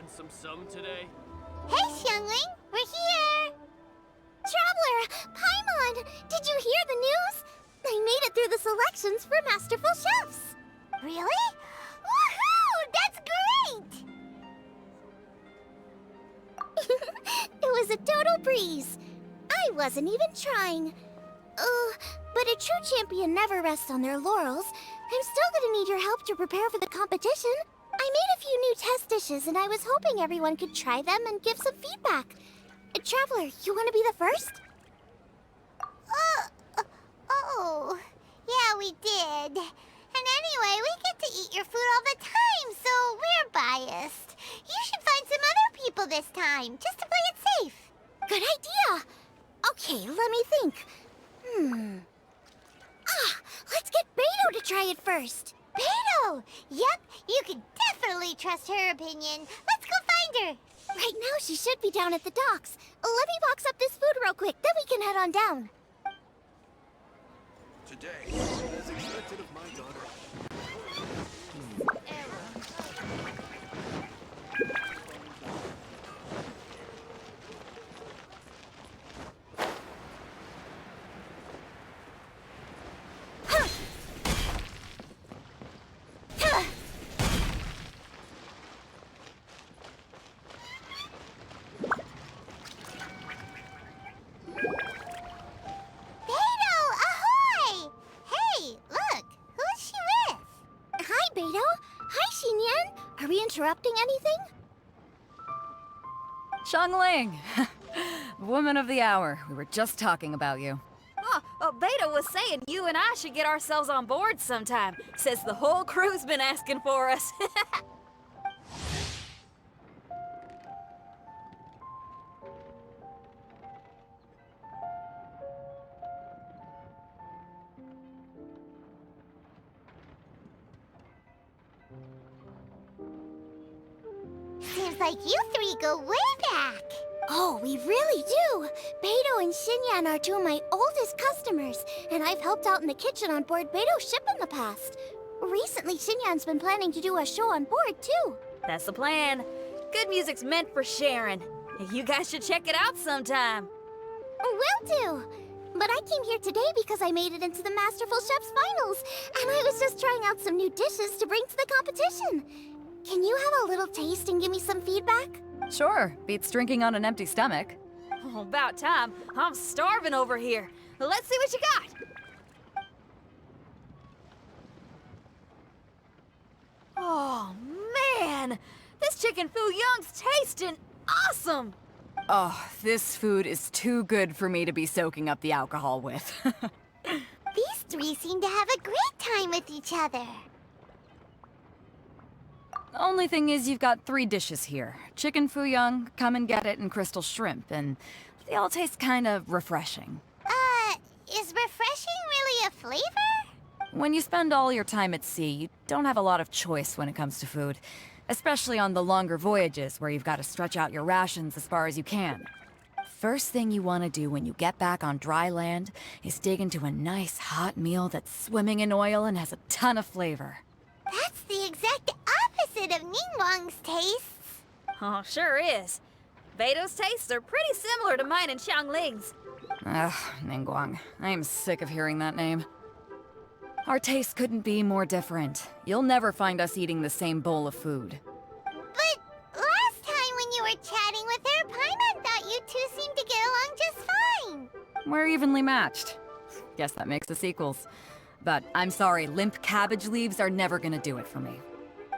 want some today? Hey, Xiangling, we're here! Traveler, Paimon, did you hear the news? I made it through the selections for Masterful Chefs! Really? Woohoo! That's great! It was a total breeze. I wasn't even trying. But a true champion never rests on their laurels. I'm still gonna need your help to prepare for the competition. I made a few new test dishes, and I was hoping everyone could try them and give some feedback. Traveler, you want to be the first? Oh, yeah, we did. And anyway, we get to eat your food all the time, so we're biased. You should find some other people this time, just to play it safe. Good idea. Okay, let me think. Let's get Beto to try it first. Beto! Yep, you can definitely trust her opinion. Let's go find her. Right now, she should be down at the docks. Let me box up this food real quick, then we can head on down. Today, as expected of my daughter. Are we interrupting anything? Xiangling! Woman of the hour. We were just talking about you. Beta was saying you and I should get ourselves on board sometime. Says the whole crew's been asking for us. Seems like you three go way back. Oh, we really do. Beto and Xinyan are two of my oldest customers, and I've helped out in the kitchen on board Beto's ship in the past. Recently, Xinyan's been planning to do a show on board, too. That's the plan. Good music's meant for sharing. You guys should check it out sometime. Will do. But I came here today because I made it into the Masterful Chef's finals, and I was just trying out some new dishes to bring to the competition. Can you have a little taste and give me some feedback? Sure, beats drinking on an empty stomach. Oh, about time. I'm starving over here. Let's see what you got. Oh, man! This chicken foo young's tasting awesome! Oh, this food is too good for me to be soaking up the alcohol with. These three seem to have a great time with each other. Only thing is you've got 3 dishes here. Chicken foo young, come and get it, and crystal shrimp, and they all taste kind of refreshing. Is refreshing really a flavor? When you spend all your time at sea, you don't have a lot of choice when it comes to food. Especially on the longer voyages where you've got to stretch out your rations as far as you can. First thing you want to do when you get back on dry land is dig into a nice hot meal that's swimming in oil and has a ton of flavor. That's the exact opposite of Ningguang's tastes. Oh, sure is. Beto's tastes are pretty similar to mine and Xiangling's. Ugh, Ningguang. I am sick of hearing that name. Our tastes couldn't be more different. You'll never find us eating the same bowl of food. But last time when you were chatting with her, Paimon thought you two seemed to get along just fine. We're evenly matched. Guess that makes us equals. But I'm sorry, limp cabbage leaves are never gonna do it for me.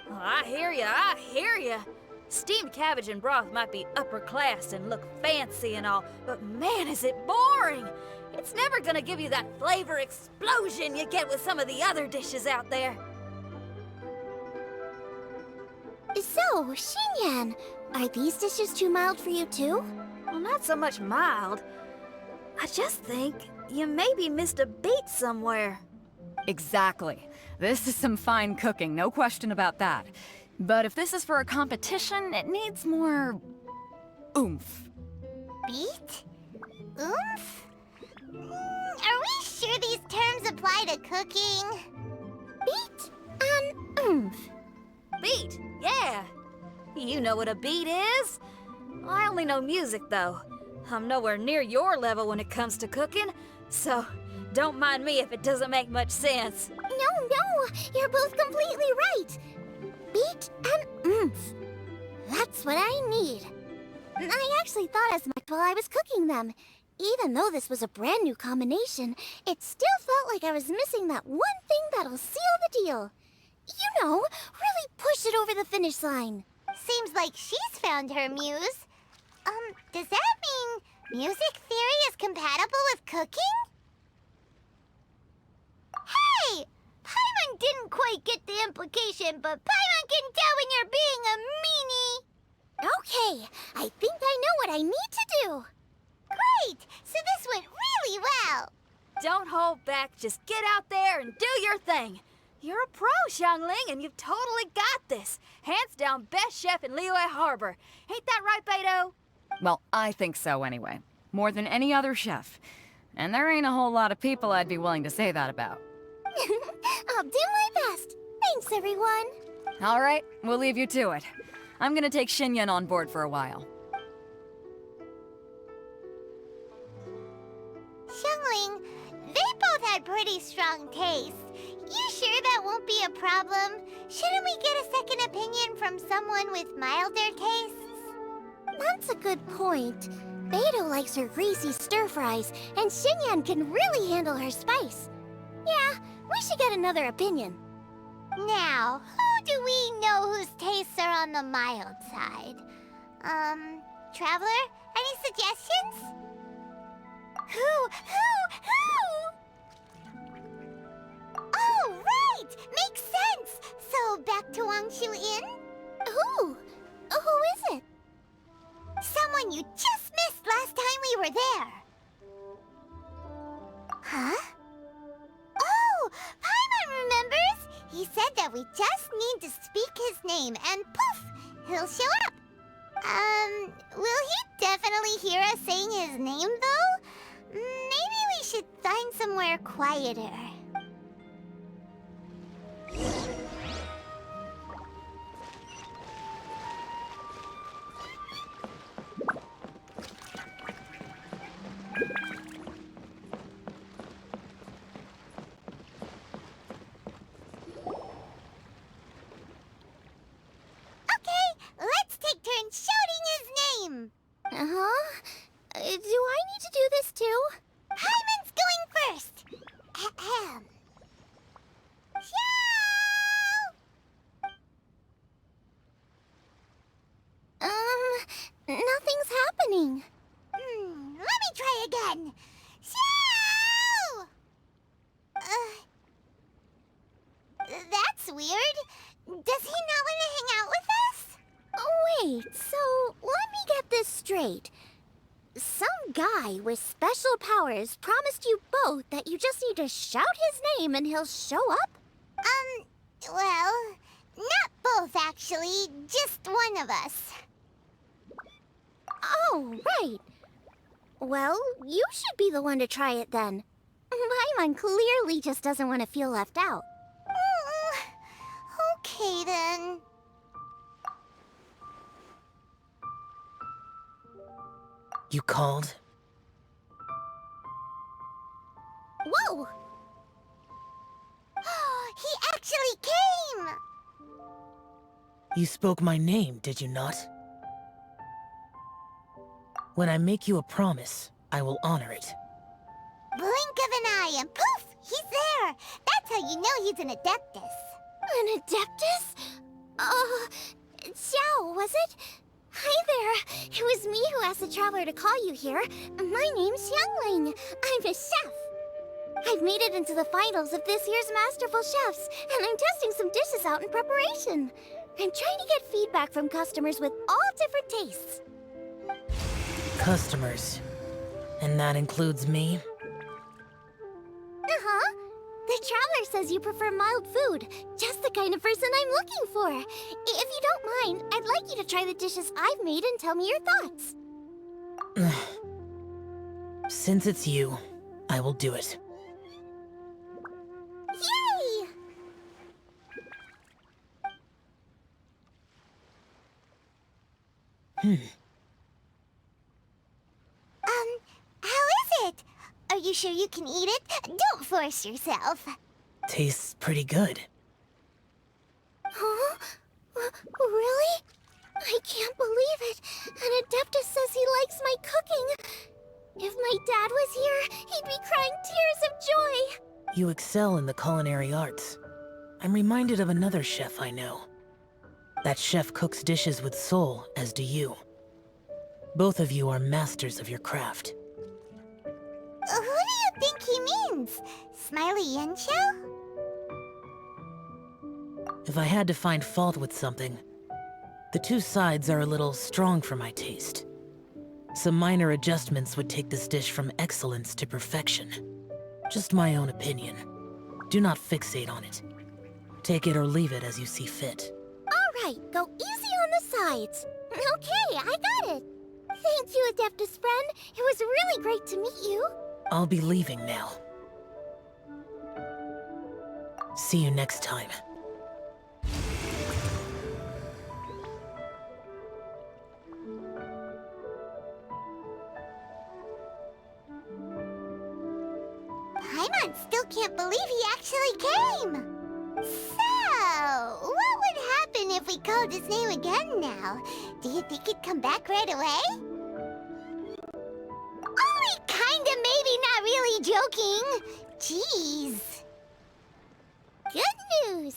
Oh, I hear ya. Steamed cabbage and broth might be upper class and look fancy and all, but man, is it boring! It's never gonna give you that flavor explosion you get with some of the other dishes out there. So, Xinyan, are these dishes too mild for you too? Well, not so much mild. I just think you maybe missed a beat somewhere. Exactly. This is some fine cooking, no question about that. But if this is for a competition, it needs more oomph. Beat? Oomph? Are we sure these terms apply to cooking? Beat and oomph. Beat, yeah. You know what a beat is? I only know music, though. I'm nowhere near your level when it comes to cooking, so don't mind me if it doesn't make much sense. No, you're both completely right. Beat and oomph. That's what I need. I actually thought as much while I was cooking them. Even though this was a brand new combination, it still felt like I was missing that one thing that'll seal the deal. You know, really push it over the finish line. Seems like she's found her muse. Does that mean music theory is compatible with cooking? Hey! Paimon didn't quite get the implication, but Paimon can tell when you're being a meanie. Okay, I think I know what I need to do. Great! So this went really well. Don't hold back, just get out there and do your thing. You're a pro, Xiangling, and you've totally got this. Hands down best chef in Liyue Harbor. Ain't that right, Beto? Well, I think so anyway. More than any other chef. And there ain't a whole lot of people I'd be willing to say that about. I'll do my best. Thanks, everyone. All right, we'll leave you to it. I'm gonna take Xinyan on board for a while. Xiangling, they both had pretty strong taste. You sure that won't be a problem? Shouldn't we get a second opinion from someone with milder tastes? That's a good point. Beto likes her greasy stir-fries, and Xinyan can really handle her spice. Yeah, we should get another opinion. Now, who do we know whose tastes are on the mild side? Traveler? Any suggestions? Who? Oh, right! Makes sense! So, back to Wangshu Inn? Who? Who is it? Someone you just missed last time we were there. Huh? Oh, Paimon remembers! He said that we just need to speak his name and poof, he'll show up. Will he definitely hear us saying his name though? Maybe we should find somewhere quieter. Let's take turns shouting his name. Uh-huh. Do I need to do this too? Hyman's going first. Ahem. Xiao! Nothing's happening. Let me try again. Xiao! That's weird. Does he not want to hang out with us? Oh, wait, so let me get this straight. Some guy with special powers promised you both that you just need to shout his name and he'll show up? Well, not both actually, just one of us. Oh, right. Well, you should be the one to try it then. Paimon clearly just doesn't want to feel left out. Okay then. You called? Whoa! He actually came! You spoke my name, did you not? When I make you a promise, I will honor it. Blink of an eye and poof! He's there! That's how you know he's an Adeptus. An Adeptus? Xiao, was it? Hi there. It was me who asked the Traveler to call you here. My name's Xiangling. I'm a chef. I've made it into the finals of this year's Masterful Chefs, and I'm testing some dishes out in preparation. I'm trying to get feedback from customers with all different tastes. Customers. And that includes me? Uh-huh. The Traveler says you prefer mild food. Just the kind of person I'm looking for. If you don't mind, I'd like you to try the dishes I've made and tell me your thoughts. Since it's you, I will do it. Yay! How is it? Are you sure you can eat it? Don't force yourself. Tastes pretty good. Huh? Really? I can't believe it. An Adeptus says he likes my cooking. If my dad was here, he'd be crying tears of joy. You excel in the culinary arts. I'm reminded of another chef I know. That chef cooks dishes with soul, as do you. Both of you are masters of your craft. Who do you think he means? Smiley Yensho? If I had to find fault with something, the two sides are a little strong for my taste. Some minor adjustments would take this dish from excellence to perfection. Just my own opinion. Do not fixate on it. Take it or leave it as you see fit. All right, go easy on the sides. Okay, I got it. Thank you, Adeptus friend. It was really great to meet you. I'll be leaving now. See you next time. Paimon still can't believe he actually came! So, what would happen if we called his name again now? Do you think he'd come back right away? Only kinda, maybe, not really joking. Jeez. Good news!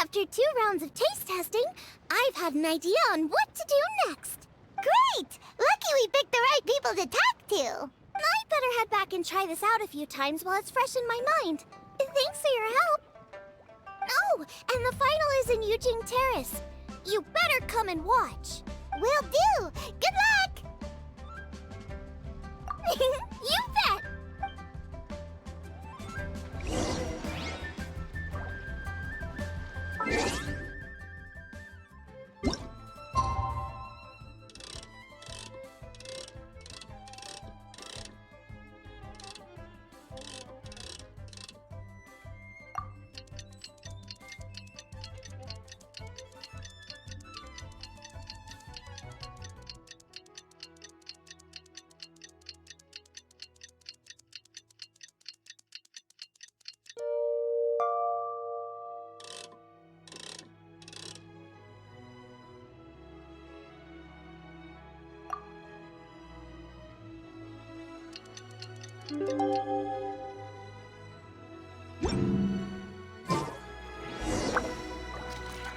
After 2 rounds of taste testing, I've had an idea on what to do next. Great! Lucky we picked the right people to talk to. I'd better head back and try this out a few times while it's fresh in my mind. Thanks for your help. Oh, and the final is in Yujing Terrace. You better come and watch. Will do. Good luck! You bet!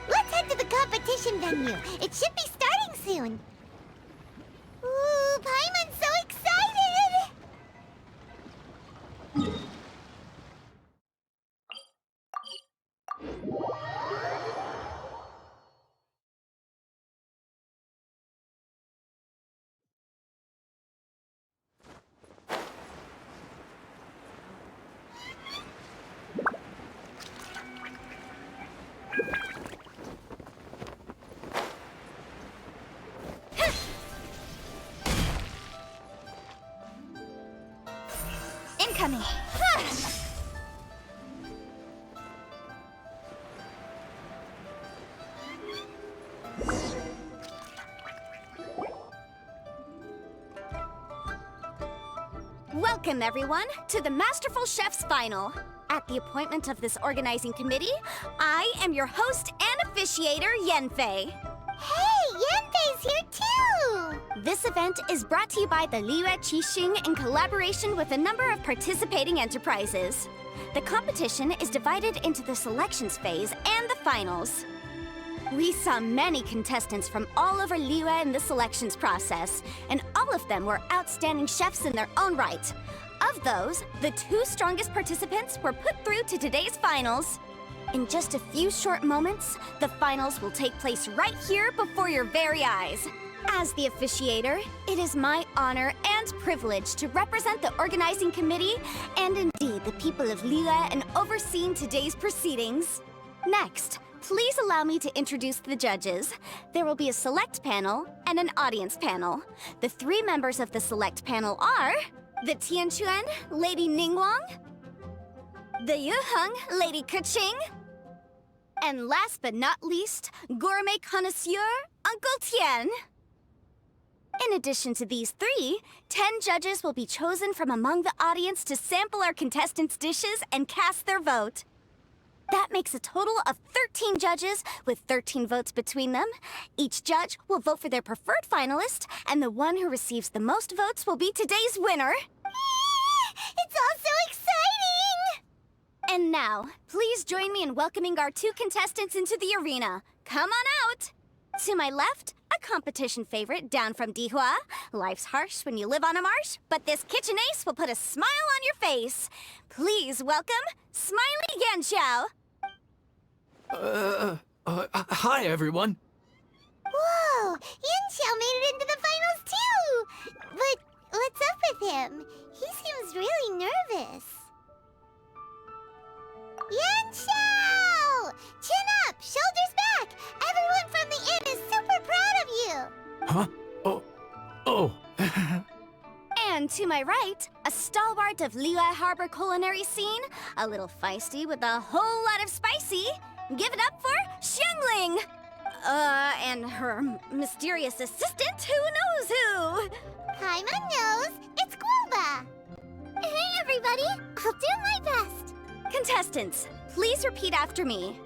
Let's head to the competition venue. It should be starting soon. Ooh, Paimon's so excited! Incoming. Welcome, everyone, to the Masterful Chef's Final. At the appointment of this organizing committee, I am your host and officiator, Yanfei. Hey, Yanfei's here too! This event is brought to you by the Liyue Qixing in collaboration with a number of participating enterprises. The competition is divided into the selections phase and the finals. We saw many contestants from all over Liyue in the selections process, and all of them were outstanding chefs in their own right. Of those, the 2 strongest participants were put through to today's finals. In just a few short moments, the finals will take place right here before your very eyes. As the officiator, it is my honor and privilege to represent the organizing committee and indeed the people of Liyue in overseeing today's proceedings. Next, please allow me to introduce the judges. There will be a select panel and an audience panel. The 3 members of the select panel are the Tianquan, Lady Ningguang, the Yuheng, Lady Keqing, and last but not least, gourmet connoisseur, Uncle Tian. In addition to these 3, 10 judges will be chosen from among the audience to sample our contestants' dishes and cast their vote. That makes a total of 13 judges, with 13 votes between them. Each judge will vote for their preferred finalist, and the one who receives the most votes will be today's winner. It's all so exciting! And now, please join me in welcoming our 2 contestants into the arena. Come on out! To my left, a competition favorite down from Dihua. Life's harsh when you live on a marsh, but this kitchen ace will put a smile on your face. Please welcome Smiley Yanxiao. Hi, everyone. Whoa! Yanxiao made it into the finals too! But what's up with him? He seems really nervous. Yanxiao! Chin up! Shoulders back! Everyone from the inn is super proud of you! Huh? Oh. And to my right, a stalwart of Liyue Harbor culinary scene, a little feisty with a whole lot of spicy. Give it up for Xiangling! And her mysterious assistant, who knows who? Paimon knows! It's Guoba! Hey, everybody! I'll do my best! Contestants, please repeat after me.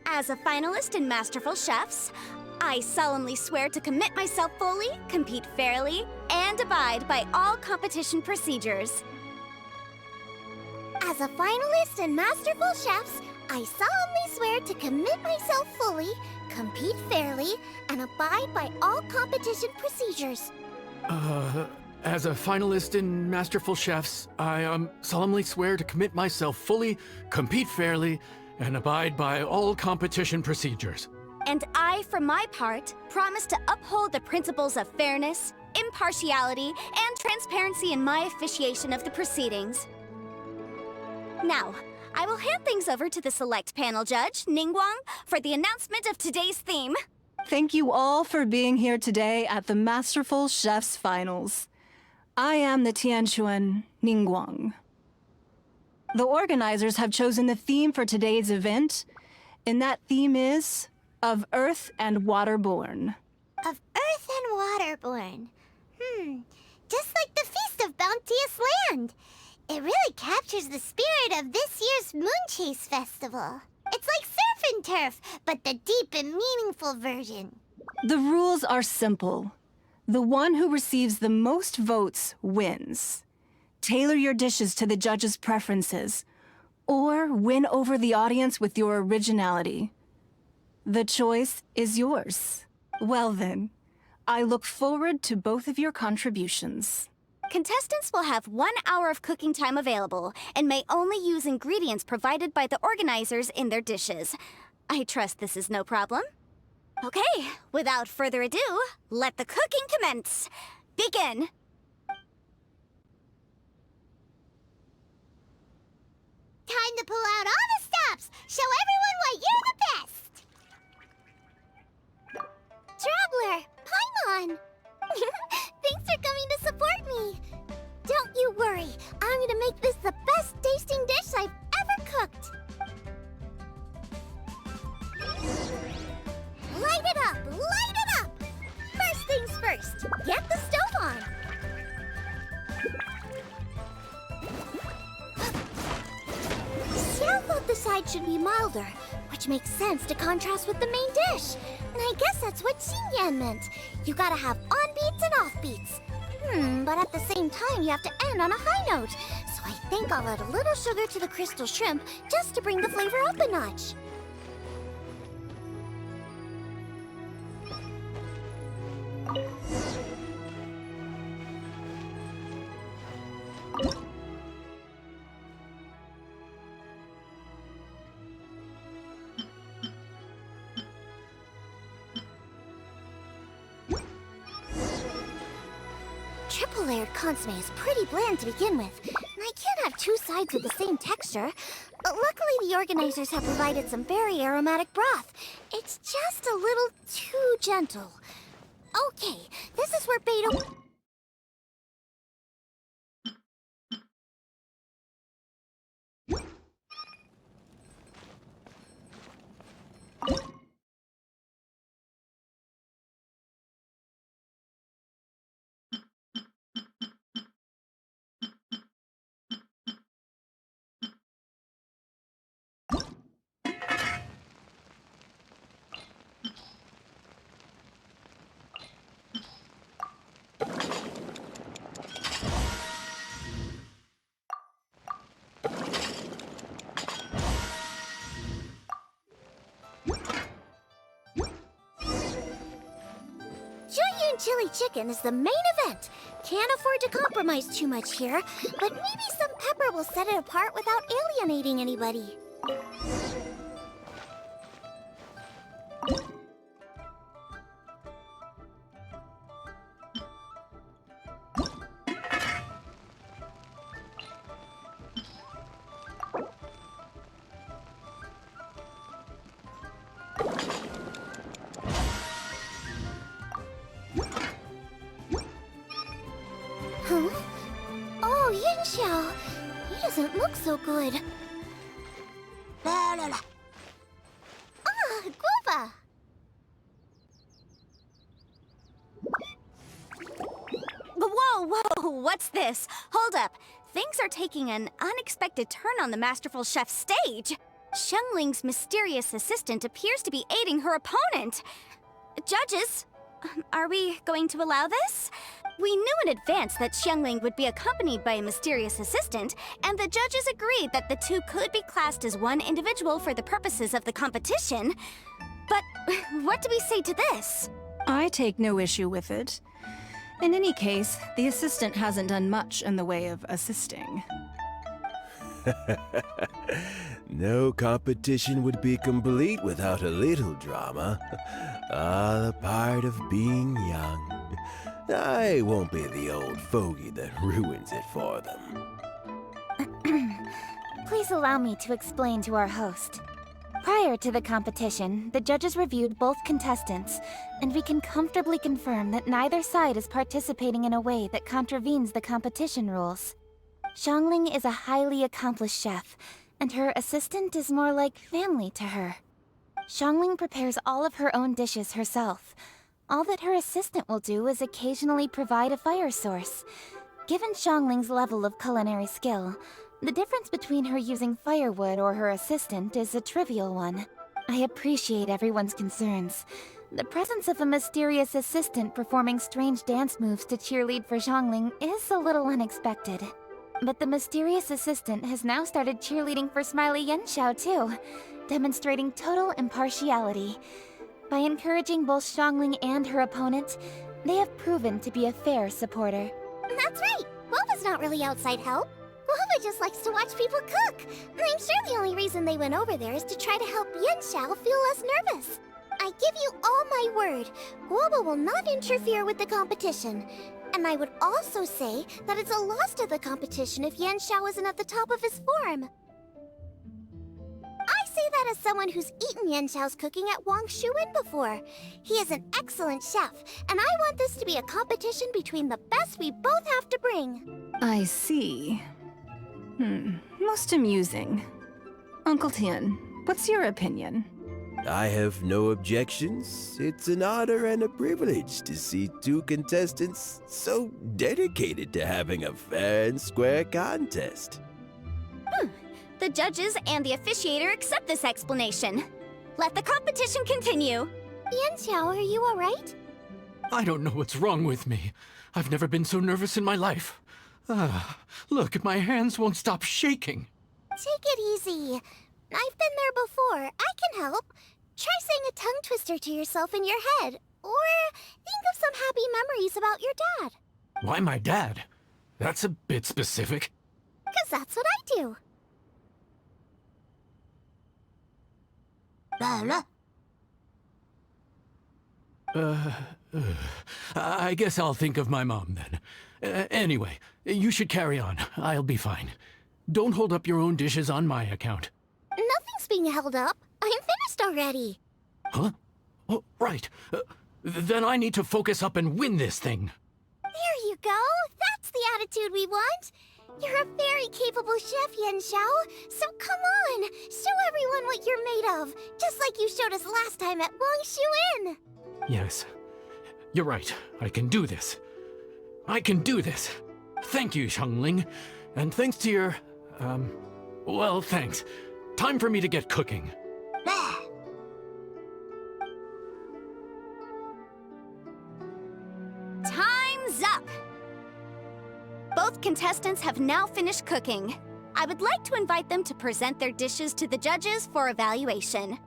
As a finalist in Masterful Chefs, I solemnly swear to commit myself fully, compete fairly, and abide by all competition procedures. As a finalist in Masterful Chefs, I solemnly swear to commit myself fully, compete fairly, and abide by all competition procedures. As a finalist in Masterful Chefs, I solemnly swear to commit myself fully, compete fairly, and abide by all competition procedures. And I, for my part, promise to uphold the principles of fairness, impartiality, and transparency in my officiation of the proceedings. Now, I will hand things over to the select panel judge, Ningguang, for the announcement of today's theme. Thank you all for being here today at the Masterful Chefs Finals. I am the Tianquan Ningguang. The organizers have chosen the theme for today's event, and that theme is of Earth and Waterborn. Of Earth and Waterborn. Just like the Feast of Bounteous Land. It really captures the spirit of this year's Moonchase festival. It's like surf and turf, but the deep and meaningful version. The rules are simple. The one who receives the most votes wins. Tailor your dishes to the judges' preferences, or win over the audience with your originality. The choice is yours. Well then, I look forward to both of your contributions. Contestants will have 1 hour of cooking time available and may only use ingredients provided by the organizers in their dishes. I trust this is no problem. Okay, without further ado, let the cooking commence. Begin. Time to pull out all the stops! Show everyone why you're the best! Traveler, Paimon! Thanks for coming to support me. Don't you worry, I'm gonna make this the best tasting dish I've ever cooked. Light it up! Light it up! First things first, get the stove on. Xiao thought the side should be milder, which makes sense to contrast with the main dish. And I guess that's what Xingyan meant. You gotta have on-beats and off-beats. But at the same time, you have to end on a high note. So I think I'll add a little sugar to the crystal shrimp just to bring the flavor up a notch. Triple-layered consomme is pretty bland to begin with, and I can't have 2 sides with the same texture. Luckily, the organizers have provided some very aromatic broth. It's just a little too gentle. Okay, this is where Beta... chili chicken is the main event. Can't afford to compromise too much here, but maybe some pepper will set it apart without alienating anybody. Huh? Oh, Yin-Xiao. He doesn't look so good. Ah, Guava! Whoa, whoa, what's this? Hold up. Things are taking an unexpected turn on the masterful chef's stage. Xiangling's mysterious assistant appears to be aiding her opponent. Judges, are we going to allow this? We knew in advance that Xiangling would be accompanied by a mysterious assistant, and the judges agreed that the two could be classed as one individual for the purposes of the competition. But what do we say to this? I take no issue with it. In any case, the assistant hasn't done much in the way of assisting. No competition would be complete without a little drama. All a part of being young. I won't be the old fogey that ruins it for them. Please allow me to explain to our host. Prior to the competition, the judges reviewed both contestants, and we can comfortably confirm that neither side is participating in a way that contravenes the competition rules. Xiangling is a highly accomplished chef, and her assistant is more like family to her. Xiangling prepares all of her own dishes herself. All that her assistant will do is occasionally provide a fire source. Given Xiangling's level of culinary skill, the difference between her using firewood or her assistant is a trivial one. I appreciate everyone's concerns. The presence of a mysterious assistant performing strange dance moves to cheerlead for Xiangling is a little unexpected. But the mysterious assistant has now started cheerleading for Smiley Yen-Xiao too, demonstrating total impartiality. By encouraging both Xiangling and her opponent, they have proven to be a fair supporter. That's right. Guava's not really outside help. Guava just likes to watch people cook. I'm sure the only reason they went over there is to try to help Yen-Xiao feel less nervous. I give you all my word, Guava will not interfere with the competition. And I would also say that it's a loss to the competition if Yen-Xiao isn't at the top of his form. I say that as someone who's eaten Yen-Xiao's cooking at Wang Shuin before. He is an excellent chef, and I want this to be a competition between the best we both have to bring. I see. Most amusing. Uncle Tian, what's your opinion? I have no objections. It's an honor and a privilege to see two contestants so dedicated to having a fair and square contest. The judges and the officiator accept this explanation. Let the competition continue. Yen-Xiao, are you alright? I don't know what's wrong with me. I've never been so nervous in my life. Look, my hands won't stop shaking. Take it easy. I've been there before. I can help. Try saying a tongue twister to yourself in your head. Or think of some happy memories about your dad. Why my dad? That's a bit specific. 'Cause that's what I do. I guess I'll think of my mom then. Anyway, you should carry on. I'll be fine. Don't hold up your own dishes on my account. Nothing's being held up. I'm finished already. Huh? Oh, right. Then I need to focus up and win this thing. There you go. That's the attitude we want. You're a very capable chef, Yen-Xiao. So come on, show everyone what you're made of, just like you showed us last time at Wang Shuin. Yes. You're right. I can do this. I can do this. Thank you, Xiangling. And thanks to your... well, thanks. Time for me to get cooking. Time's up! Both contestants have now finished cooking. I would like to invite them to present their dishes to the judges for evaluation.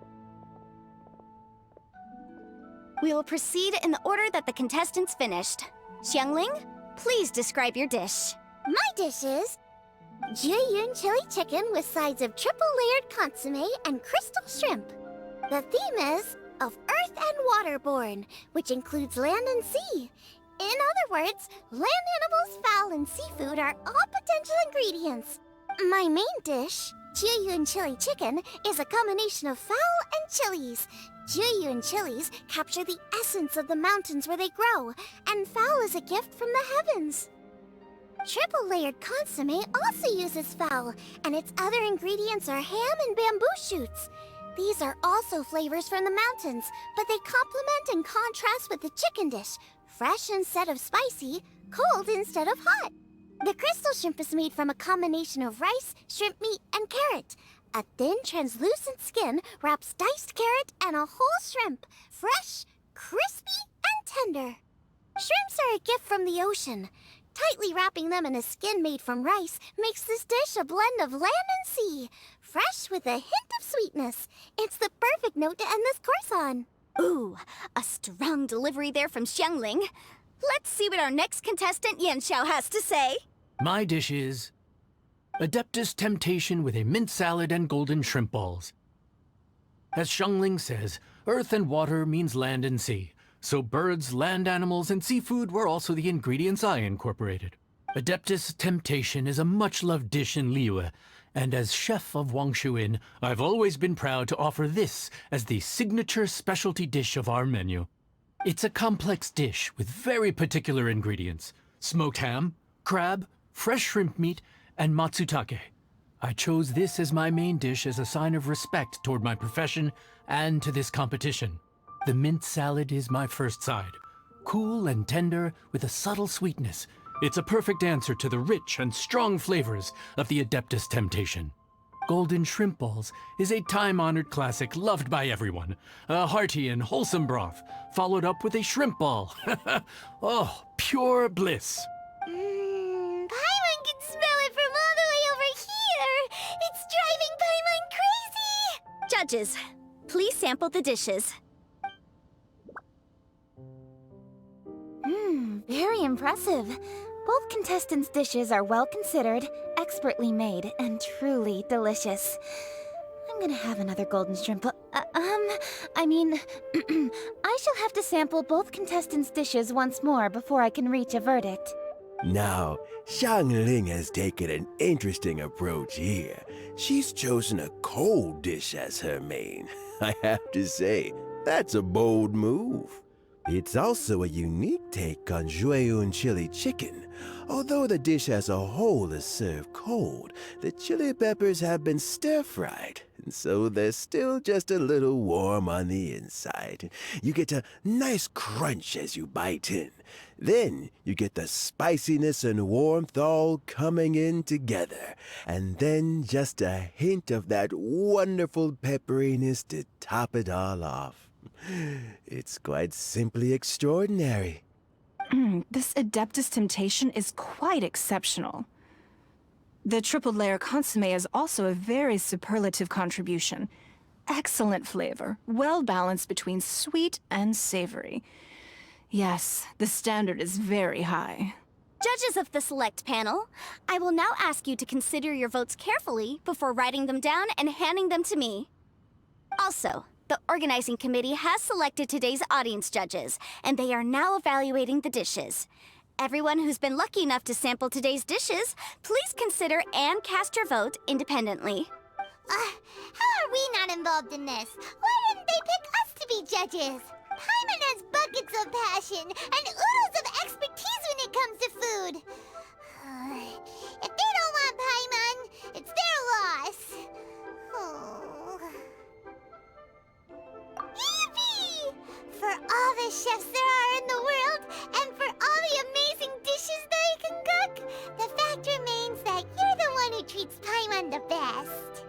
We will proceed in the order that the contestants finished. Xiangling, please describe your dish. My dish is Jiyun chili chicken with sides of triple-layered consomme and crystal shrimp. The theme is of earth and waterborne, which includes land and sea. In other words, land animals, fowl, and seafood are all potential ingredients. My main dish, Jiyun chili chicken, is a combination of fowl and chilies. Jiyun chilies capture the essence of the mountains where they grow, and fowl is a gift from the heavens. Triple-layered consomme also uses fowl, and its other ingredients are ham and bamboo shoots. These are also flavors from the mountains, but they complement and contrast with the chicken dish, fresh instead of spicy, cold instead of hot. The crystal shrimp is made from a combination of rice, shrimp meat, and carrot. A thin, translucent skin wraps diced carrot and a whole shrimp, fresh, crispy, and tender. Shrimps are a gift from the ocean. Tightly wrapping them in a skin made from rice makes this dish a blend of land and sea, fresh with a hint of sweetness. It's the perfect note to end this course on. Ooh, a strong delivery there from Xiangling. Let's see what our next contestant Yanxiao has to say. My dish is Adeptus Temptation with a mint salad and golden shrimp balls. As Xiangling says, earth and water means land and sea. So birds, land animals, and seafood were also the ingredients I incorporated. Adeptus Temptation is a much-loved dish in Liyue, and as chef of Wangshu Inn, I've always been proud to offer this as the signature specialty dish of our menu. It's a complex dish with very particular ingredients: smoked ham, crab, fresh shrimp meat, and matsutake. I chose this as my main dish as a sign of respect toward my profession and to this competition. The mint salad is my first side. Cool and tender with a subtle sweetness. It's a perfect answer to the rich and strong flavors of the Adeptus Temptation. Golden shrimp balls is a time-honored classic loved by everyone. A hearty and wholesome broth, followed up with a shrimp ball. Oh, pure bliss. Paimon can smell it from all the way over here. It's driving Paimon crazy. Judges, please sample the dishes. Very impressive. Both contestants' dishes are well considered, expertly made, and truly delicious. I'm gonna have another golden shrimp. I shall have to sample both contestants' dishes once more before I can reach a verdict. Now, Xiangling has taken an interesting approach here. She's chosen a cold dish as her main. I have to say, that's a bold move. It's also a unique take on Jueyun chili chicken. Although the dish as a whole is served cold, the chili peppers have been stir-fried, and so they're still just a little warm on the inside. You get a nice crunch as you bite in. Then you get the spiciness and warmth all coming in together, and then just a hint of that wonderful pepperiness to top it all off. It's quite simply extraordinary. This Adeptus Temptation is quite exceptional. The triple-layer consomme is also a very superlative contribution. Excellent flavor, well balanced between sweet and savory. Yes, the standard is very high. Judges of the select panel, I will now ask you to consider your votes carefully before writing them down and handing them to me. Also, the organizing committee has selected today's audience judges, and they are now evaluating the dishes. Everyone who's been lucky enough to sample today's dishes, please consider and cast your vote independently. How are we not involved in this? Why didn't they pick us to be judges? Paimon has buckets of passion and oodles of expertise when it comes to food. If they don't want Paimon, it's their loss. Oh. Yippee! For all the chefs there are in the world, and for all the amazing dishes they can cook, the fact remains that you're the one who treats Paimon the best.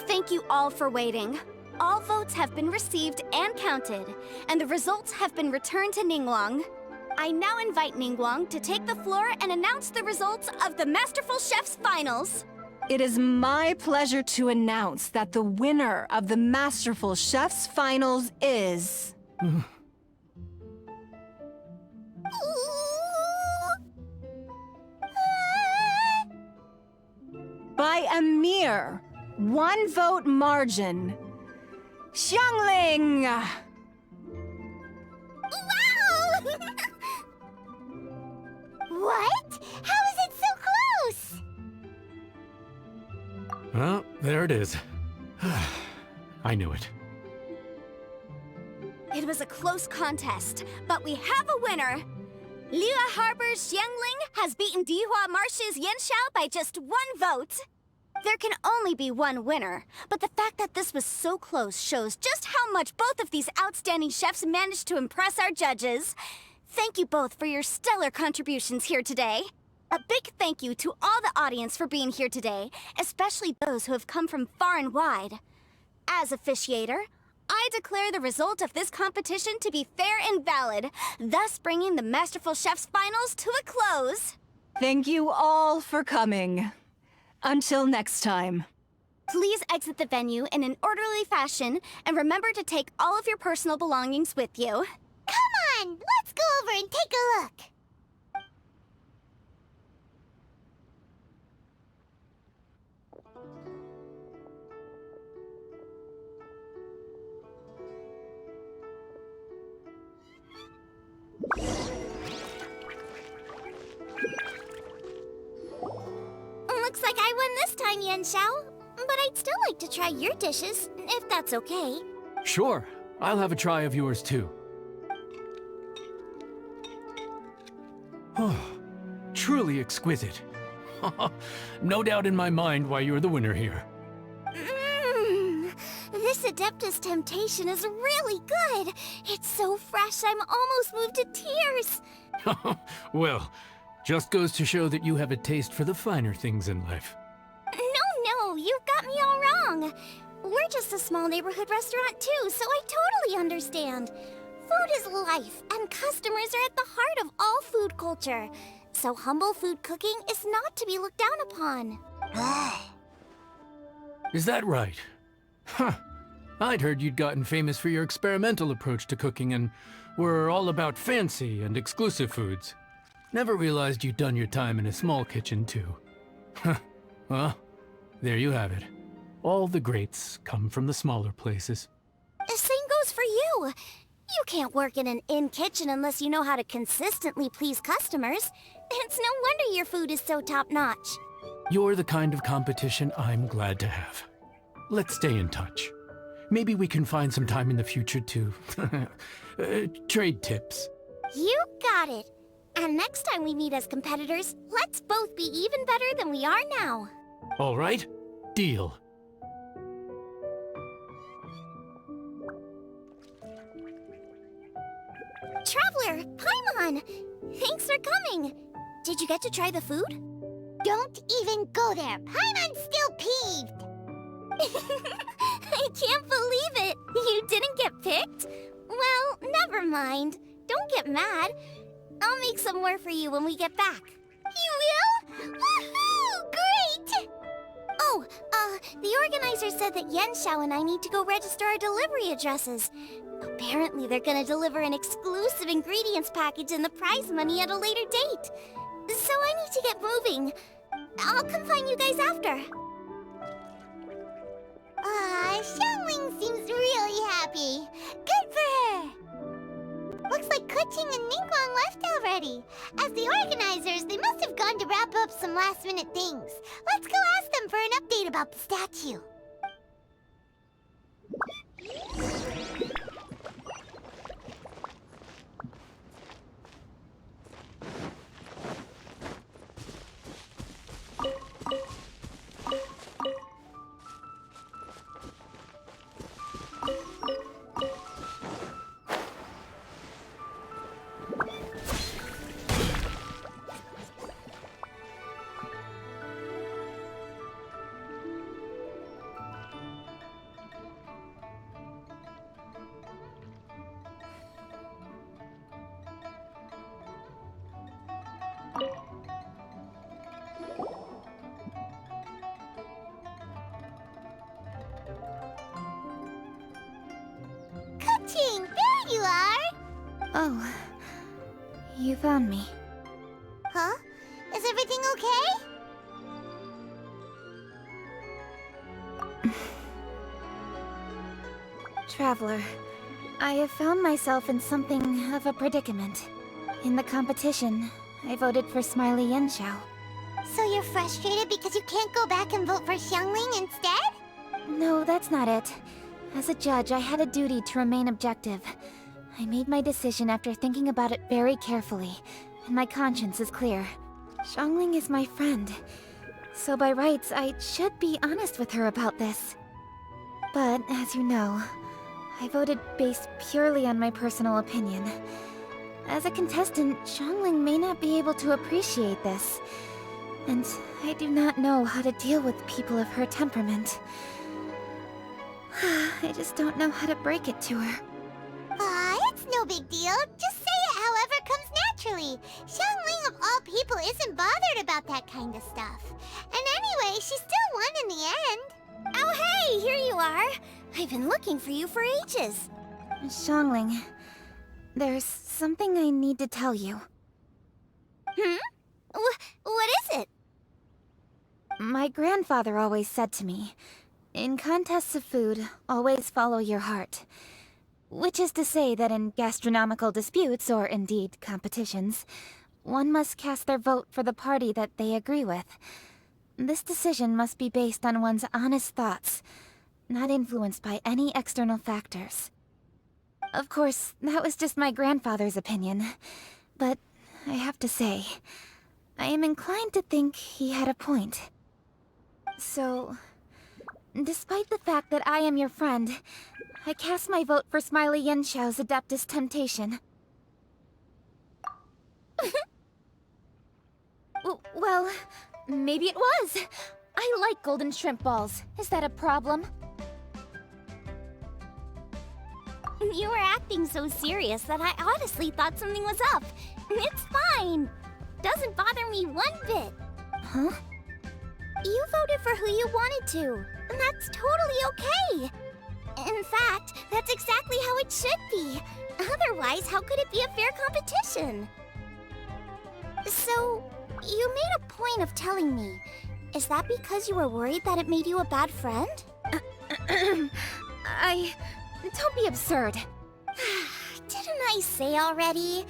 Thank you all for waiting. All votes have been received and counted, and the results have been returned to Ningguang. I now invite Ningguang to take the floor and announce the results of the Masterful Chef's Finals. It is my pleasure to announce that the winner of the Masterful Chef's Finals is... by a mere 1 vote margin, Xiangling! Wow! What? How is it so close? Well, there it is. I knew it. It was a close contest, but we have a winner. Liyue Harbor's Xiangling has beaten Dihua Marsh's Yanxiao by just 1 vote. There can only be one winner, but the fact that this was so close shows just how much both of these outstanding chefs managed to impress our judges. Thank you both for your stellar contributions here today. A big thank you to all the audience for being here today, especially those who have come from far and wide. As officiator, I declare the result of this competition to be fair and valid, thus bringing the Masterful Chef's Finals to a close. Thank you all for coming. Until next time. Please exit the venue in an orderly fashion, and remember to take all of your personal belongings with you. Come on, let's go over and take a look. Looks like I won this time, Yanxiao. But I'd still like to try your dishes, if that's okay. Sure, I'll have a try of yours too. Oh, truly exquisite. No doubt in my mind why you're the winner here. This Adeptus Temptation is really good. It's so fresh, I'm almost moved to tears. Well, just goes to show that you have a taste for the finer things in life. No, you've got me all wrong. We're just a small neighborhood restaurant too, so I totally understand. Food is life, and customers are at the heart of all food culture. So humble food cooking is not to be looked down upon. Is that right? Huh. I'd heard you'd gotten famous for your experimental approach to cooking and were all about fancy and exclusive foods. Never realized you'd done your time in a small kitchen, too. Well, there you have it. All the greats come from the smaller places. The same goes for you. You can't work in an inn kitchen unless you know how to consistently please customers. It's no wonder your food is so top-notch. You're the kind of competition I'm glad to have. Let's stay in touch. Maybe we can find some time in the future to trade tips. You got it. And next time we meet as competitors, let's both be even better than we are now. All right? Deal. Traveler, Paimon! Thanks for coming. Did you get to try the food? Don't even go there. Paimon's still peeved. I can't believe it. You didn't get picked? Well, never mind. Don't get mad. I'll make some more for you when we get back. You will? Woohoo! Great! Oh, the organizer said that Yanxiao and I need to go register our delivery addresses. Apparently they're gonna deliver an exclusive ingredients package and the prize money at a later date. So I need to get moving. I'll come find you guys after. Xiangling seems really happy. Good for her. Looks like Kuching and Ningguang left already. As the organizers, they must have gone to wrap up some last-minute things. Let's go ask them for an update about the statue. Oh, you found me. Huh? Is everything okay? Traveler, I have found myself in something of a predicament. In the competition, I voted for Smiley Yenshao. So you're frustrated because you can't go back and vote for Xiangling instead? No, that's not it. As a judge, I had a duty to remain objective. I made my decision after thinking about it very carefully, and my conscience is clear. Xiangling is my friend, so by rights, I should be honest with her about this. But, as you know, I voted based purely on my personal opinion. As a contestant, Xiangling may not be able to appreciate this, and I do not know how to deal with people of her temperament. I just don't know how to break it to her. It's no big deal. Just say it however comes naturally. Xiangling of all people isn't bothered about that kind of stuff. And anyway, she still won in the end. Oh hey, here you are! I've been looking for you for ages. Xiangling, there's something I need to tell you. What is it? My grandfather always said to me, in contests of food, always follow your heart. Which is to say that in gastronomical disputes, or indeed competitions, one must cast their vote for the party that they agree with. This decision must be based on one's honest thoughts, not influenced by any external factors. Of course, that was just my grandfather's opinion, but I have to say, I am inclined to think he had a point. So, despite the fact that I am your friend, I cast my vote for Smiley Yenshao's Adeptus Temptation. Well, maybe it was. I like golden shrimp balls. Is that a problem? You were acting so serious that I honestly thought something was up. It's fine. Doesn't bother me one bit. Huh? You voted for who you wanted to, and that's totally okay. In fact, that's exactly how it should be. Otherwise, how could it be a fair competition? So, you made a point of telling me. Is that because you were worried that it made you a bad friend? Don't be absurd. Didn't I say already?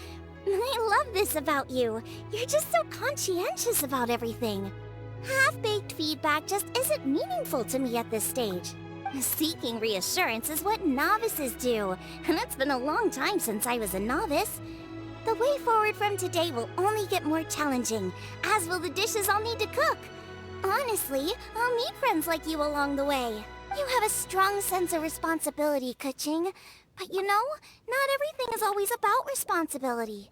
I love this about you. You're just so conscientious about everything. Half-baked feedback just isn't meaningful to me at this stage. Seeking reassurance is what novices do, and it's been a long time since I was a novice. The way forward from today will only get more challenging, as will the dishes I'll need to cook. Honestly, I'll meet friends like you along the way. You have a strong sense of responsibility, Keqing. But you know, not everything is always about responsibility.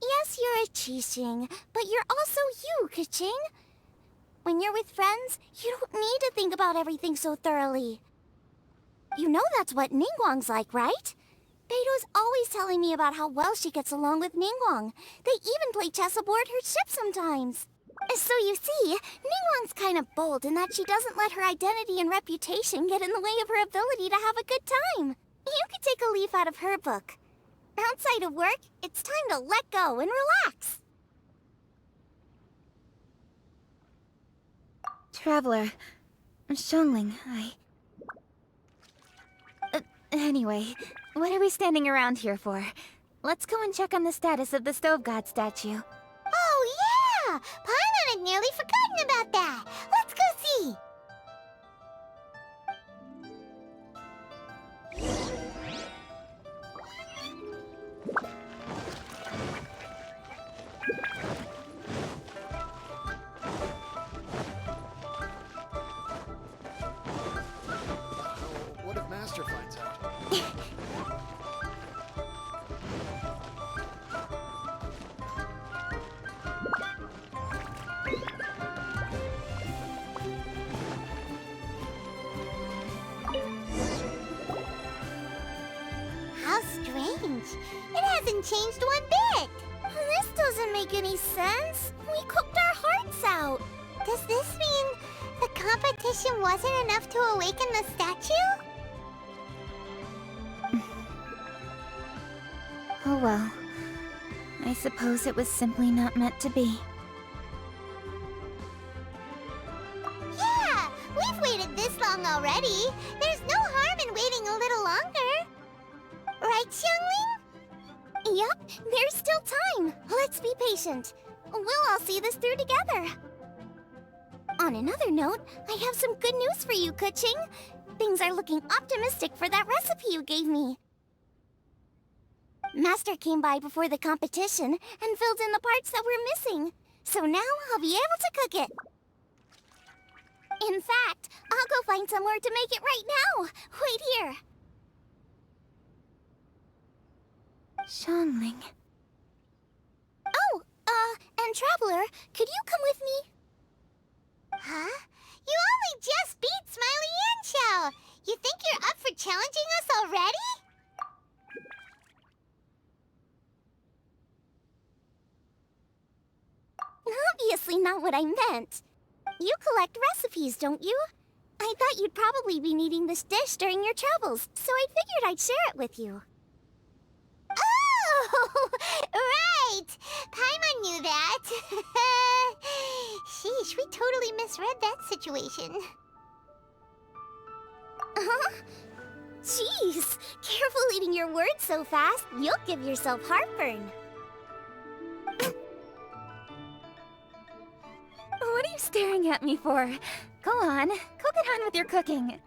Yes, you're a Qixing, but you're also you, Keqing. When you're with friends, you don't need to think about everything so thoroughly. You know that's what Ningguang's like, right? Beto's always telling me about how well she gets along with Ningguang. They even play chess aboard her ship sometimes. So you see, Ningguang's kind of bold in that she doesn't let her identity and reputation get in the way of her ability to have a good time. You could take a leaf out of her book. Outside of work, it's time to let go and relax. Traveler, Xiangling, anyway, what are we standing around here for? Let's go and check on the status of the Stove God statue. Oh, yeah! Paimon had nearly forgotten about that. Let's go see. What if Master finds out? How strange. It hasn't changed one bit. This doesn't make any sense. We cooked our hearts out. Does this mean the competition wasn't enough to awaken the statue? Oh well. I suppose it was simply not meant to be. Yeah! We've waited this long already. There's no harm in waiting a little longer. Right, Xiangling? Yep, there's still time. Let's be patient. We'll all see this through together. On another note, I have some good news for you, Kuching. Things are looking optimistic for that recipe you gave me. Master came by before the competition and filled in the parts that were missing. So now I'll be able to cook it. In fact, I'll go find somewhere to make it right now. Wait here. Xiangling. Oh, and Traveler, could you come with me? Huh? You only just beat Smiley and Xiao. You think you're up for challenging us already? Obviously not what I meant. You collect recipes, don't you? I thought you'd probably be needing this dish during your travels, so I figured I'd share it with you. Oh, right! Paimon knew that. Sheesh, we totally misread that situation. Huh? Jeez, careful eating your words so fast. You'll give yourself heartburn. What are you staring at me for? Go on, go get on with your cooking.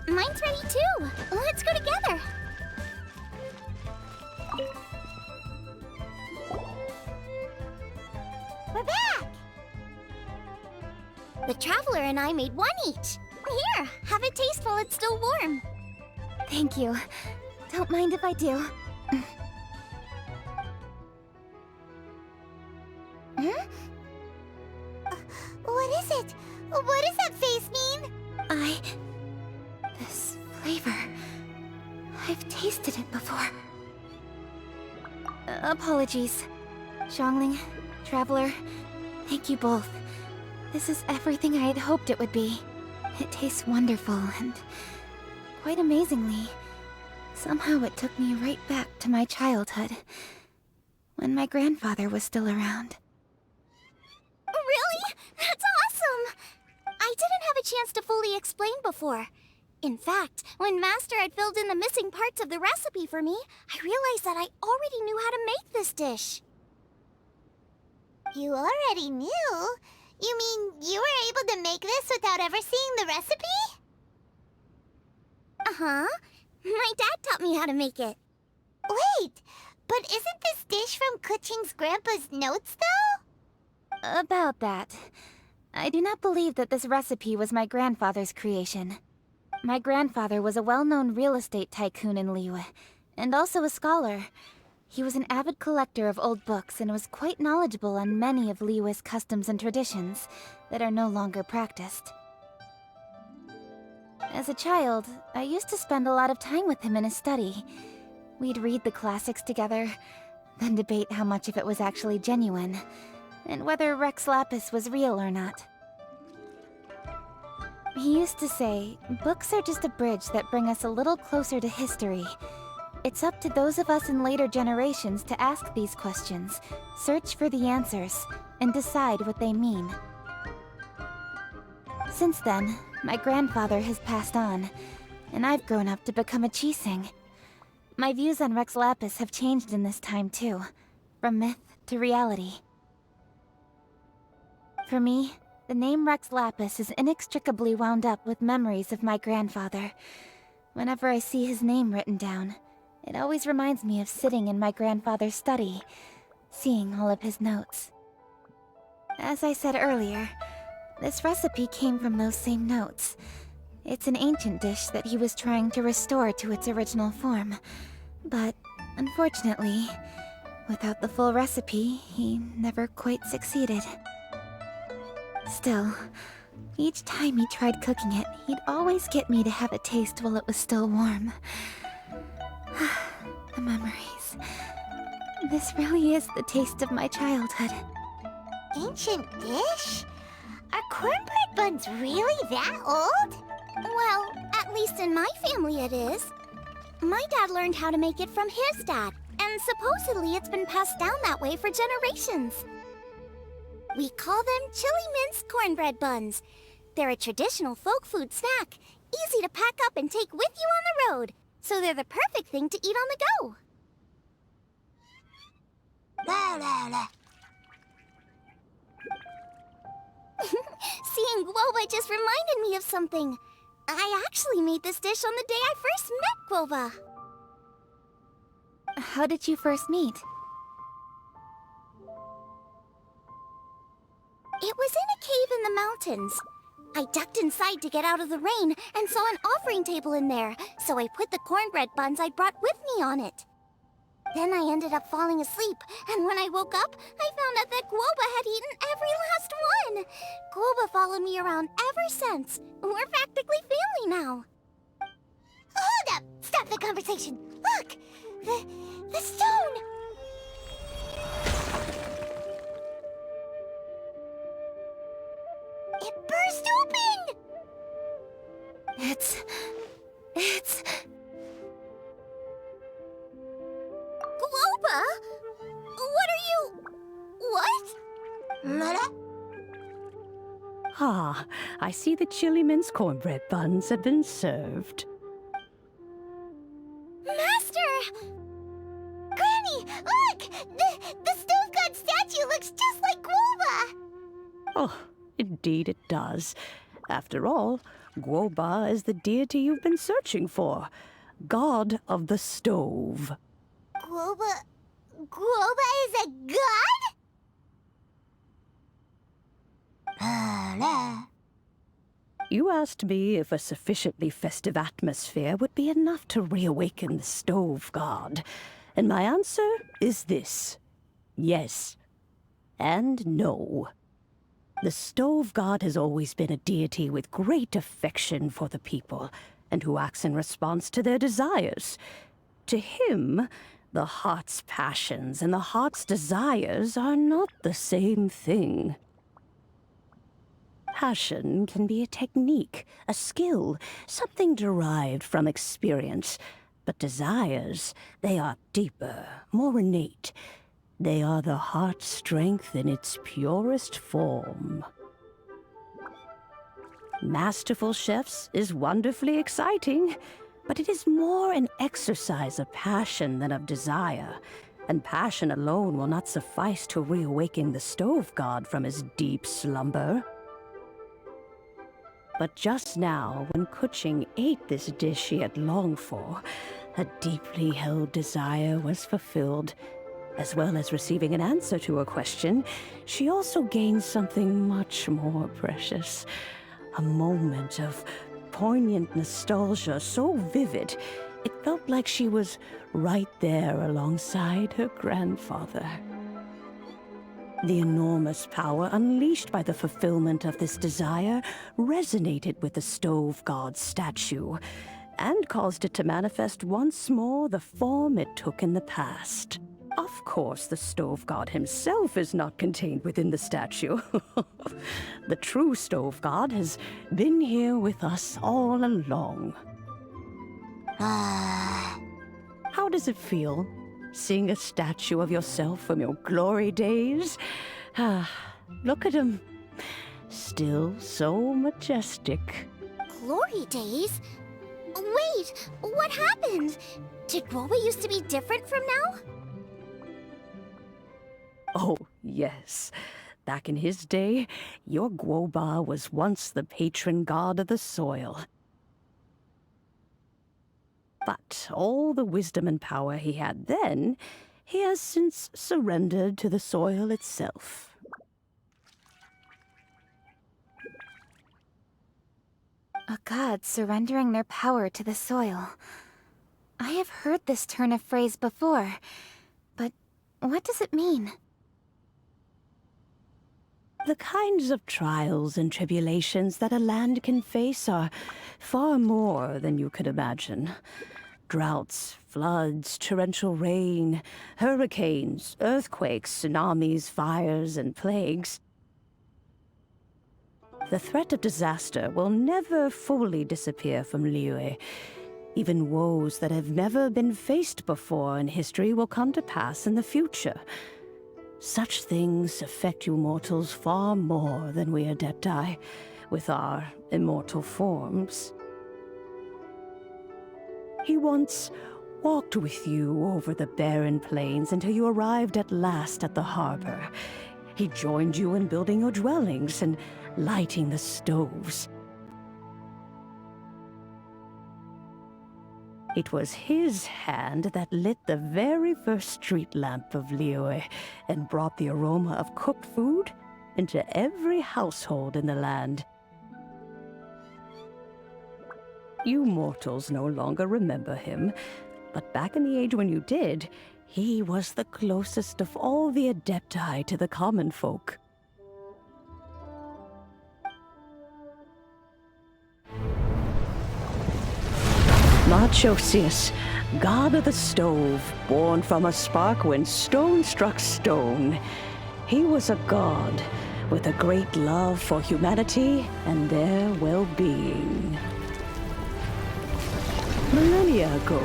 Mine's ready too. Let's go together. We're back! The Traveler and I made one each. Here, have a taste while it's still warm. Thank you. Don't mind if I do. Hmm? What is it? What does that face mean? This flavor... I've tasted it before. Apologies. Xiangling, Traveler, thank you both. This is everything I had hoped it would be. It tastes wonderful, and quite amazingly, somehow it took me right back to my childhood, when my grandfather was still around. Really? That's awesome! I didn't have a chance to fully explain before. In fact, when Master had filled in the missing parts of the recipe for me, I realized that I already knew how to make this dish. You already knew? You mean you were able to make this without ever seeing the recipe? Uh-huh. My dad taught me how to make it. Wait, but isn't this dish from Kuching's grandpa's notes, though? About that. I do not believe that this recipe was my grandfather's creation. My grandfather was a well-known real estate tycoon in Liyue, and also a scholar. He was an avid collector of old books and was quite knowledgeable on many of Liyue's customs and traditions that are no longer practiced. As a child, I used to spend a lot of time with him in his study. We'd read the classics together, then debate how much of it was actually genuine, and whether Rex Lapis was real or not. He used to say, books are just a bridge that bring us a little closer to history. It's up to those of us in later generations to ask these questions, search for the answers, and decide what they mean. Since then, my grandfather has passed on, and I've grown up to become a Chising. My views on Rex Lapis have changed in this time too, from myth to reality. For me, the name Rex Lapis is inextricably wound up with memories of my grandfather. Whenever I see his name written down, it always reminds me of sitting in my grandfather's study, seeing all of his notes. As I said earlier, this recipe came from those same notes. It's an ancient dish that he was trying to restore to its original form. But, unfortunately, without the full recipe, he never quite succeeded. Still, each time he tried cooking it, he'd always get me to have a taste while it was still warm. The memories. This really is the taste of my childhood. Ancient dish? Are cornbread buns really that old? Well, at least in my family it is. My dad learned how to make it from his dad, and supposedly it's been passed down that way for generations. We call them chili mince cornbread buns. They're a traditional folk food snack, easy to pack up and take with you on the road. So they're the perfect thing to eat on the go. La la la. Seeing Guoba just reminded me of something. I actually made this dish on the day I first met Guoba. How did you first meet? It was in a cave in the mountains. I ducked inside to get out of the rain and saw an offering table in there, so I put the cornbread buns I'd brought with me on it. Then I ended up falling asleep, and when I woke up, I found out that Guoba had eaten every last one. Guoba followed me around ever since. We're practically family now. Hold up! Stop the conversation! Look! The stone! It burst open! It's... Guoba? What are you... What? Mother? Ah, I see the chili mince cornbread buns have been served. Master! Granny, look! The stove god statue looks just like Guoba! Oh, indeed it does. After all, Guoba is the deity you've been searching for, god of the stove. Guoba is a god? You asked me if a sufficiently festive atmosphere would be enough to reawaken the stove god, and my answer is this: yes and no. The stove god has always been a deity with great affection for the people, and who acts in response to their desires. To him, the heart's passions and the heart's desires are not the same thing. Passion can be a technique, a skill, something derived from experience. But desires, they are deeper, more innate. They are the heart's strength in its purest form. Masterful chefs is wonderfully exciting, but it is more an exercise of passion than of desire. And passion alone will not suffice to reawaken the stove god from his deep slumber. But just now, when Kuching ate this dish she had longed for, a deeply held desire was fulfilled. As well as receiving an answer to her question, she also gained something much more precious. A moment of poignant nostalgia so vivid, it felt like she was right there alongside her grandfather. The enormous power unleashed by the fulfillment of this desire resonated with the stove god's statue, and caused it to manifest once more the form it took in the past. Of course, the stove god himself is not contained within the statue. The true stove god has been here with us all along. How does it feel, seeing a statue of yourself from your glory days? Look at him. Still so majestic. Glory days? Wait, what happened? Did Guoba used to be different from now? Oh, yes. Back in his day, your Guoba was once the patron god of the soil. But all the wisdom and power he had then, he has since surrendered to the soil itself. A god surrendering their power to the soil. I have heard this turn of phrase before, but what does it mean? The kinds of trials and tribulations that a land can face are far more than you could imagine. Droughts, floods, torrential rain, hurricanes, earthquakes, tsunamis, fires, and plagues. The threat of disaster will never fully disappear from Liyue. Even woes that have never been faced before in history will come to pass in the future. Such things affect you mortals far more than we Adepti, with our immortal forms. He once walked with you over the barren plains until you arrived at last at the harbor. He joined you in building your dwellings and lighting the stoves. It was his hand that lit the very first street lamp of Liyue and brought the aroma of cooked food into every household in the land. You mortals no longer remember him, but back in the age when you did, he was the closest of all the Adepti to the common folk. Moonchase, god of the stove, born from a spark when stone struck stone. He was a god with a great love for humanity and their well-being. Millennia ago,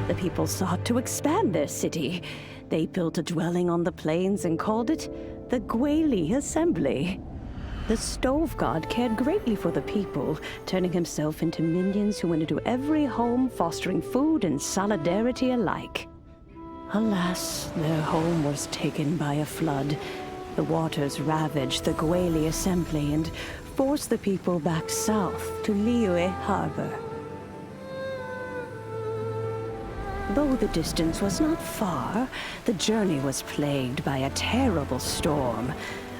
the people sought to expand their city. They built a dwelling on the plains and called it the Guili Assembly. The stove god cared greatly for the people, turning himself into minions who went into every home, fostering food and solidarity alike. Alas, their home was taken by a flood. The waters ravaged the Guili Assembly and forced the people back south to Liyue Harbor. Though the distance was not far, the journey was plagued by a terrible storm.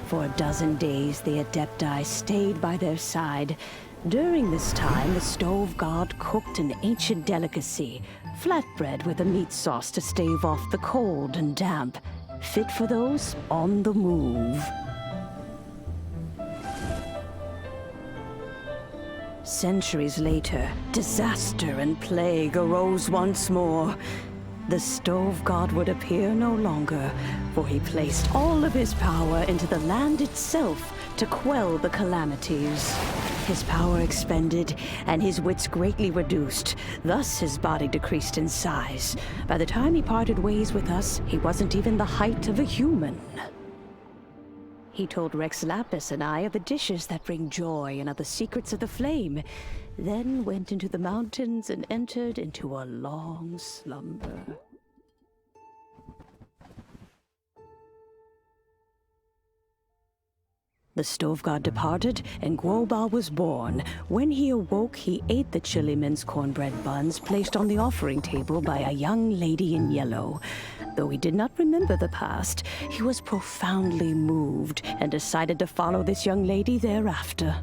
For a dozen days, the Adepti stayed by their side. During this time, the stove god cooked an ancient delicacy, flatbread with a meat sauce to stave off the cold and damp, fit for those on the move. Centuries later, disaster and plague arose once more. the stove god would appear no longer, for he placed all of his power into the land itself to quell the calamities. His power expended, and his wits greatly reduced. Thus his body decreased in size. By the time he parted ways with us, he wasn't even the height of a human. He told Rex Lapis and I of the dishes that bring joy and of the secrets of the flame, then went into the mountains and entered into a long slumber. The stove god departed, and Guoba was born. When he awoke, he ate the chili mince cornbread buns placed on the offering table by a young lady in yellow. Though he did not remember the past, he was profoundly moved and decided to follow this young lady thereafter.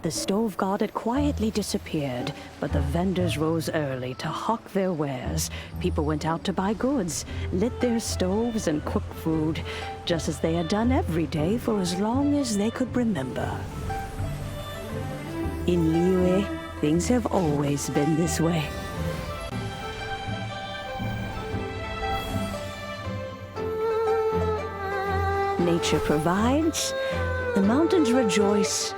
The stove god had quietly disappeared, but the vendors rose early to hawk their wares. People went out to buy goods, lit their stoves, and cooked food, just as they had done every day for as long as they could remember. In Liyue, things have always been this way. Nature provides, the mountains rejoice.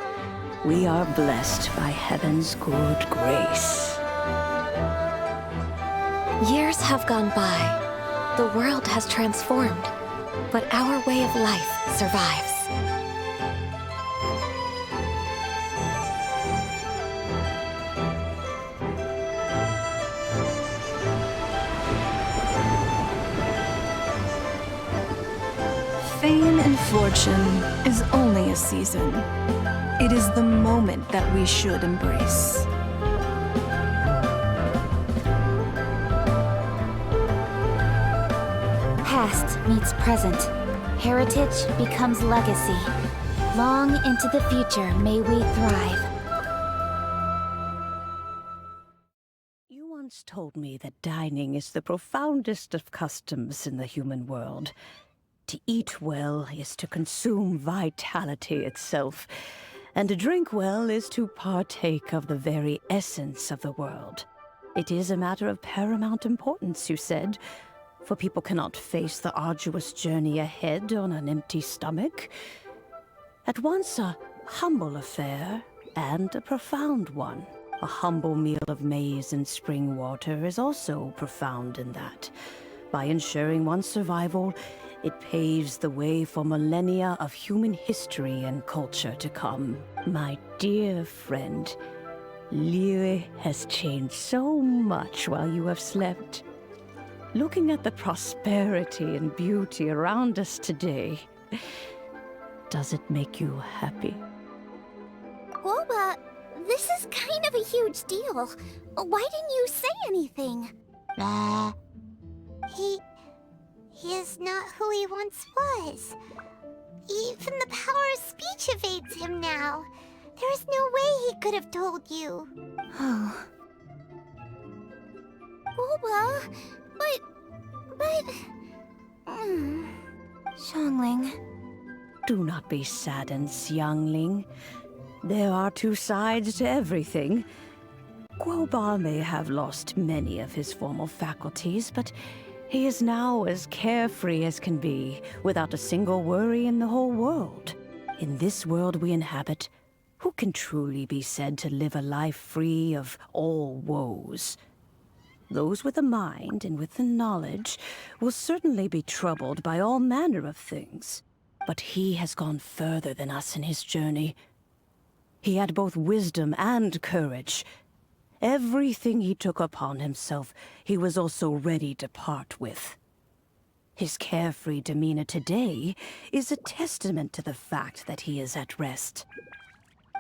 We are blessed by heaven's good grace. Years have gone by. The world has transformed, but our way of life survives. Fame and fortune is only a season. It is the moment that we should embrace. Past meets present. Heritage becomes legacy. Long into the future may we thrive. You once told me that dining is the profoundest of customs in the human world. To eat well is to consume vitality itself, and to drink well is to partake of the very essence of the world. It is a matter of paramount importance, you said, for people cannot face the arduous journey ahead on an empty stomach. At once a humble affair and a profound one. A humble meal of maize and spring water is also profound in that. By ensuring one's survival, it paves the way for millennia of human history and culture to come. My dear friend, Liyue has changed so much while you have slept. Looking at the prosperity and beauty around us today, does it make you happy? Guoba, this is kind of a huge deal. Why didn't you say anything? He is not who he once was. Even the power of speech evades him now. There is no way he could have told you. Oh. Guoba, but... Xiangling. Do not be saddened, Xiangling. There are two sides to everything. Guoba may have lost many of his formal faculties, but he is now as carefree as can be, without a single worry in the whole world. In this world we inhabit, who can truly be said to live a life free of all woes? Those with a mind and with the knowledge will certainly be troubled by all manner of things. But he has gone further than us in his journey. He had both wisdom and courage. Everything he took upon himself, he was also ready to part with. His carefree demeanor today is a testament to the fact that he is at rest.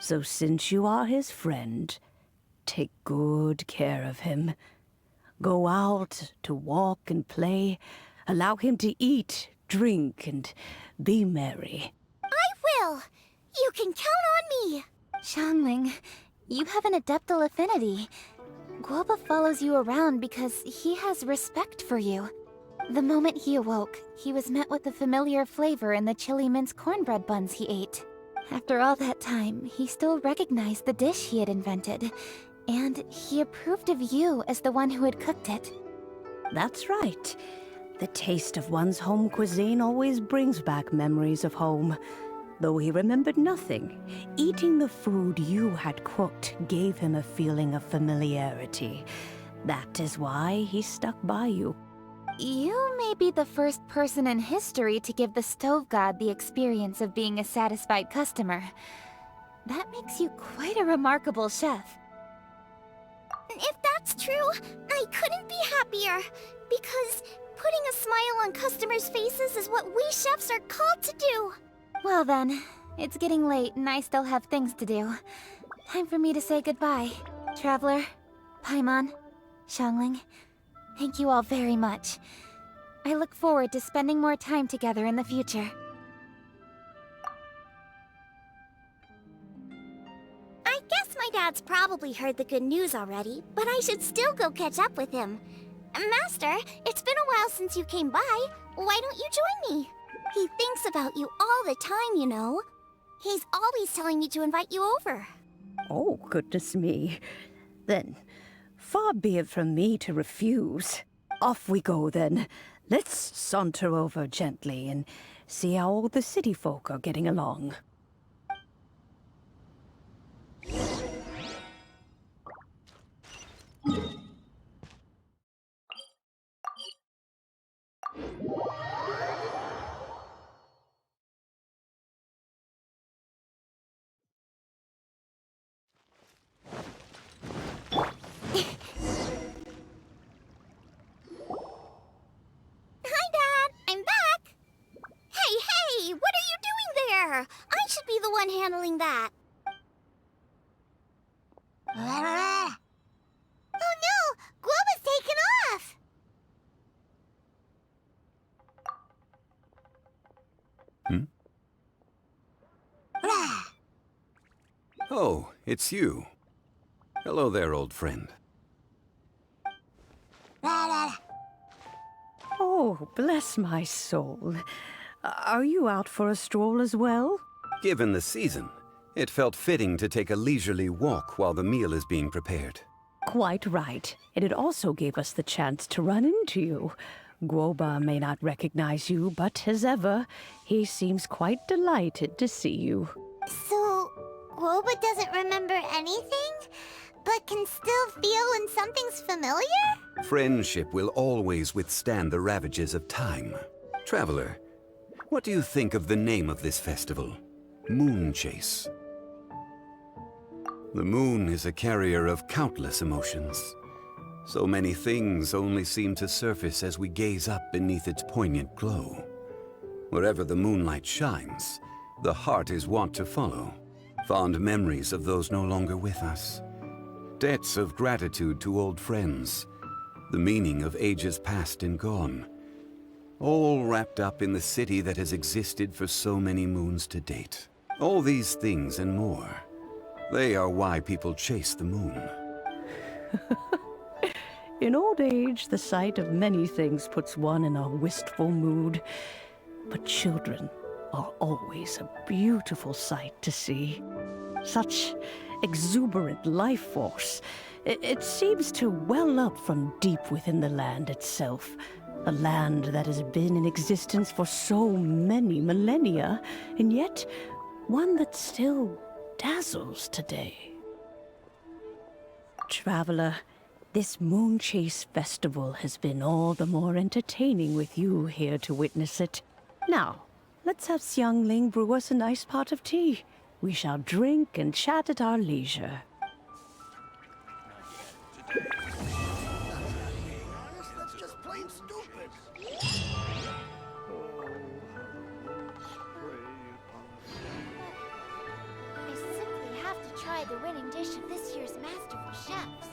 So since you are his friend, take good care of him. Go out to walk and play. Allow him to eat, drink, and be merry. I will! You can count on me! Xiangling, you have an adeptal affinity. Guoba follows you around because he has respect for you. The moment he awoke, he was met with the familiar flavor in the chili mince cornbread buns he ate. After all that time, he still recognized the dish he had invented, and he approved of you as the one who had cooked it. That's right. The taste of one's home cuisine always brings back memories of home. Though he remembered nothing, eating the food you had cooked gave him a feeling of familiarity. That is why he stuck by you. You may be the first person in history to give the stove god the experience of being a satisfied customer. That makes you quite a remarkable chef. If that's true, I couldn't be happier. Because putting a smile on customers' faces is what we chefs are called to do. Well then, it's getting late and I still have things to do. Time for me to say goodbye. Traveler, Paimon, Xiangling, thank you all very much. I look forward to spending more time together in the future. I guess my dad's probably heard the good news already, but I should still go catch up with him. Master, it's been a while since you came by. Why don't you join me? He thinks about you all the time, you know. He's always telling me to invite you over. Oh, goodness me. Then, far be it from me to refuse. Off we go, then. Let's saunter over gently and see how all the city folk are getting along. Hi, Dad. I'm back. Hey, what are you doing there? I should be the one handling that. Oh no! Guoba's taken off! Oh, it's you. Hello there, old friend. Oh, bless my soul. Are you out for a stroll as well? Given the season, it felt fitting to take a leisurely walk while the meal is being prepared. Quite right. And it also gave us the chance to run into you. Guoba may not recognize you, but as ever, he seems quite delighted to see you. So, Guoba doesn't remember anything, but can still feel when something's familiar? Friendship will always withstand the ravages of time. Traveler, what do you think of the name of this festival? Moonchase. The moon is a carrier of countless emotions. So many things only seem to surface as we gaze up beneath its poignant glow. Wherever the moonlight shines, the heart is wont to follow. Fond memories of those no longer with us. Debts of gratitude to old friends. The meaning of ages past and gone. All wrapped up in the city that has existed for so many moons to date. All these things and more. They are why people chase the moon. In old age, the sight of many things puts one in a wistful mood. But children are always a beautiful sight to see. Such exuberant life force. It seems to well up from deep within the land itself. A land that has been in existence for so many millennia, and yet one that still dazzles today. Traveler, this Moonchase festival has been all the more entertaining with you here to witness it. Now, let's have Xiangling brew us a nice pot of tea. We shall drink and chat at our leisure. That's just plain stupid. I simply have to try the winning dish of this year's Masterful Chefs.